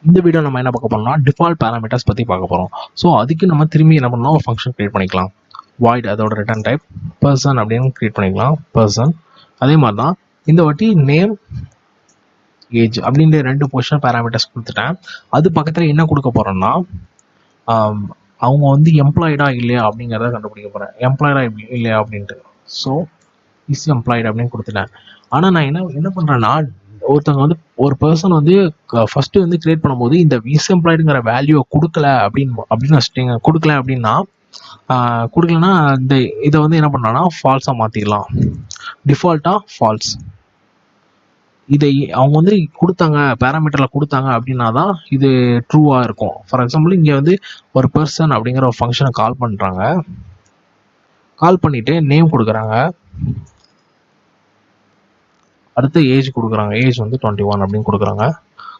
இந்த வீடியோ நம்ம என்ன பார்க்க போறோம்னா டிஃபால்ட் பேராமீட்டர்ஸ் பற்றி பார்க்க போகிறோம். ஸோ அதுக்கு நம்ம திரும்பி என்ன பண்ணலாம், ஒரு ஃபங்க்ஷன் கிரியேட் பண்ணிக்கலாம். வாய்ட் அதோட ரிட்டர்ன் டைப் பர்சன் அப்படின்னு கிரியேட் பண்ணிக்கலாம். பர்சன் அதே மாதிரி தான் இந்த வாட்டி நேம் ஏஜ் அப்படின்ற 2 பொசிஷன் பேராமீட்டர்ஸ் கொடுத்துட்டேன். அது பக்கத்தில் என்ன கொடுக்க போகிறோம்னா அவங்க வந்து எம்ப்ளாய்டா இல்லையா அப்படிங்கிறத கண்டுபிடிக்க போகிறேன். எம்ப்ளாய்டா இல்லையா அப்படின்ட்டு. ஸோ இஸ் எம்ப்ளாய்டு அப்படின்னு கொடுத்துட்டேன். ஆனால் நான் என்ன பண்ணுறேன்னா, ஒருத்தவங்க வந்து ஒரு பர்சன் வந்து ஃபர்ஸ்ட் வந்து கிரியேட் பண்ணும்போது இந்த இஸ் எம்ப்ளாய்டுங்கிற வேல்யூவை கொடுக்கல அப்படின்னு வச்சுட்டீங்க. கொடுக்கல அப்படின்னா கொடுக்கலன்னா இதை வந்து என்ன பண்ணலாம்னா ஃபால்ஸாக மாற்றிக்கலாம். டிஃபால்ட்டாக ஃபால்ஸ். இதை அவங்க வந்து கொடுத்தாங்க, பேராமீட்டரில் கொடுத்தாங்க அப்படின்னா தான் இது ட்ரூவாக இருக்கும். ஃபார் எக்ஸாம்பிள் இங்கே வந்து ஒரு பர்சன் அப்படிங்கிற ஒரு ஃபங்க்ஷனை கால் பண்ணுறாங்க. கால் பண்ணிவிட்டு நேம் கொடுக்குறாங்க. அடுத்து ஏஜ் கொடுக்குறாங்க. ஏஜ் வந்து 21 அப்படின்னு கொடுக்குறாங்க.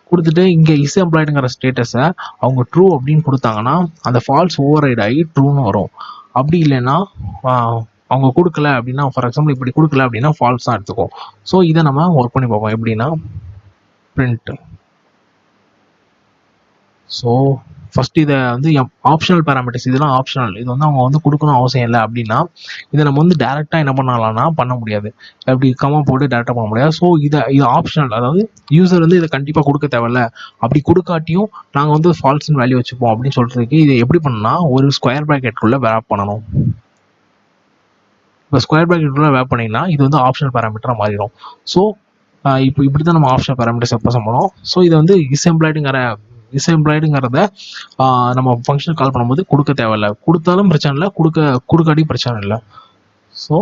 கொடுத்துட்டு இங்கே இஸ் எம்ப்ளாய்டுங்கிற ஸ்டேட்டஸை அவங்க ட்ரூ அப்படின்னு கொடுத்தாங்கன்னா அந்த ஃபால்ஸ் ஓவர் ரைட் ஆகி ட்ரூன்னு வரும். அப்படி இல்லைன்னா அவங்க கொடுக்கல அப்படின்னா, ஃபார் எக்ஸாம்பிள் இப்படி கொடுக்கல அப்படின்னா ஃபால்ஸ் தான் எடுத்துக்கும். ஸோ இதை நம்ம ஒர்க் பண்ணி பார்ப்போம். எப்படின்னா பிரிண்ட். ஸோ ஃபர்ஸ்ட் இதை வந்து ஆப்ஷனல் பேராமீட்டர்ஸ், இதெல்லாம் ஆப்ஷனல். இது வந்து அவங்க வந்து கொடுக்கணும் அவசியம் இல்லை. அப்படின்னா இதை நம்ம வந்து டேரெக்டாக என்ன பண்ணலாம்னா பண்ண முடியாது. அப்படி கமா போட்டு டேரெக்டாக பண்ண முடியாது. ஸோ இது ஆப்ஷனல். அதாவது யூசர் வந்து இதை கண்டிப்பாக கொடுக்க தேவையில்ல. அப்படி கொடுக்காட்டியும் நாங்கள் வந்து ஃபால்ஸ்னு வேல்யூ வச்சுப்போம் அப்படின்னு சொல்றதுக்கு இதை எப்படி பண்ணணும்னா ஒரு ஸ்கொயர் ப்ராக்கெட்டுக்குள்ளே வேப் பண்ணணும். இப்போ ஸ்கொயர் ப்ராக்கெட்டுக்குள்ளே வேப் பண்ணிங்கன்னா இது வந்து ஆப்ஷனல் பேராமீட்டராக மாறிடும். ஸோ இப்போ இப்படி தான் நம்ம ஆப்ஷனல் பேராமீட்டர்ஸ் எப்போ பண்ணணும். ஸோ இதை வந்து இஸ் எம்ப்ளாய்டுங்கிறத நம்ம ஃபங்க்ஷன் கால் பண்ணும்போது கொடுக்க தேவையில்லை. கொடுத்தாலும் பிரச்சனை இல்லை, கொடுக்காட்டி பிரச்சனை இல்லை. ஸோ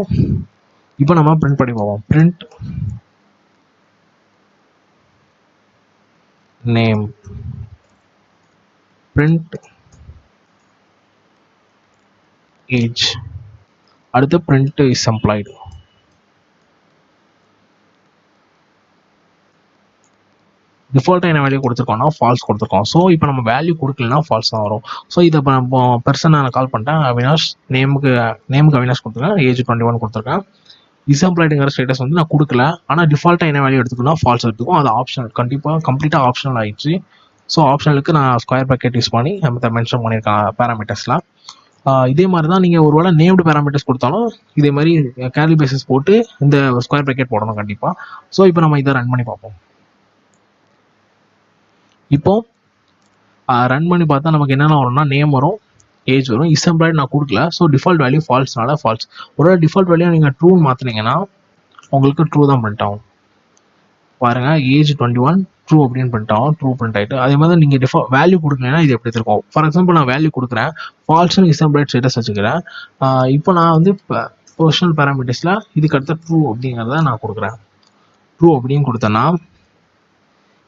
இப்போ நம்ம பிரிண்ட் பண்ணி போவோம். பிரிண்ட் நேம், பிரிண்ட் ஏஜ், அடுத்து பிரிண்ட் இஸ் எம்ப்ளாய்டு. டிஃபால்ட்டாக என்ன வேல்யூ கொடுத்துருக்கோம்னா ஃபால்ஸ் கொடுத்துருக்கோம். ஸோ இப்போ நம்ம வேல்யூ கொடுக்கலன்னா ஃபால்ஸ் தான் வரும். ஸோ இதை இப்போ நம்ம பர்சன் நான் கால் பண்ணிட்டேன். அவினாஷ் நேமுக்கு அவினாஷ் கொடுத்துருக்கேன். ஏஜ் 21 கொடுத்துருக்கேன். இஸ் எம்ப்ளாய்டுங்கிற ஸ்டேட்டஸ் வந்து நான் கொடுக்கல. ஆனால் டிஃபால்ட்டாக என்ன வேல்யூ எடுத்துக்கணும், ஃபால்ஸ் எடுத்துக்கும். அது ஆப்ஷனல், கம்ப்ளீட்டாக ஆப்ஷனல் ஆயிடுச்சு. ஸோ ஆப்ஷனலுக்கு நான் ஸ்கொயர் ப்ராக்கெட் யூஸ் பண்ணி நம்ம மென்ஷன் பண்ணியிருக்கேன் பேராமீட்டர்ஸ்லாம். இதே மாதிரி தான் நீங்கள் ஒருவேளை நேம்டு பேராமீட்டர்ஸ் கொடுத்தாலும் இதே மாதிரி கேர்லி பேசிஸ் போட்டு இந்த ஸ்கொயர் ப்ராக்கெட் போடணும் கண்டிப்பாக. ஸோ இப்போ நம்ம இதை ரன் பண்ணி பார்ப்போம். இப்போ ரன் பண்ணி பார்த்தா நமக்கு என்னென்ன வரும்னா நேம் வரும், ஏஜ் வரும். இஸ் எம்ப்ளாய்டு நான் கொடுக்கல. ஸோ டிஃபால்ட் வேல்யூ ஃபால்ஸ்னால ஃபால்ஸ். ஒரு டிஃபால்ட் வேல்யூ நீங்கள் ட்ரூன்னு மாற்றினீங்கன்னா உங்களுக்கு ட்ரூ தான் பிரிண்ட் ஆகும். பாருங்க, ஏஜ் 21 ட்ரூ அப்படின்னு பிரிண்ட் ஆகும். ட்ரூ பிரிண்ட் ஆகிட்டு அதே மாதிரி நீங்கள் வேல்யூ கொடுக்கலன்னா இது எப்படி இருக்கும். ஃபார் எக்ஸாம்பிள் நான் வேல்யூ கொடுக்குறேன், ஃபால்ஸ்னு இஸ் எம்ப்ளாய்டு ஸ்டேட்டஸ் வச்சுக்கிறேன். இப்போ நான் வந்து பொசிஷனல் பேராமீட்டர்ஸில் இதுக்கு அடுத்த ட்ரூ அப்படிங்கிறத நான் கொடுக்குறேன். ட்ரூ அப்படின்னு கொடுத்தேன்னா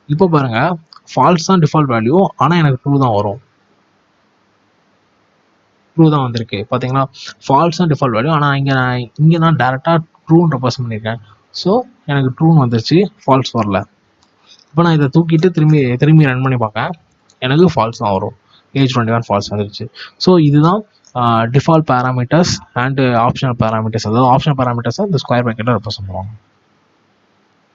இப்போ பாருங்க, ஃபால்ஸ் தான் டிஃபால்ட் வேல்யூ, ஆனால் எனக்கு ட்ரூ தான் வரும். ட்ரூ தான் வந்திருக்கு பார்த்தீங்களா. ஃபால்ஸ் தான் டிஃபால்ட் வேல்யூ, ஆனால் இங்கே நான் டேரெக்டாக ட்ரூன்னு ரெப்ரசன்ட் பண்ணியிருக்கேன். ஸோ எனக்கு ட்ரூன்னு வந்துருச்சு, ஃபால்ஸ் வரல. இப்போ நான் இதை தூக்கிட்டு திரும்பி ரன் பண்ணி பார்க்கேன், எனக்கு ஃபால்ஸ் தான் வரும். ஏஜ் 21 ஃபால்ஸ் வந்துருச்சு. ஸோ இதுதான் default parameters and optional parameters. அதாவது ஆப்ஷனல் பேராமீட்டர்ஸ் இந்த ஸ்கொயர் ப்ராக்கெட்டை ரெப்ரசன்ட் பண்ணுவாங்க.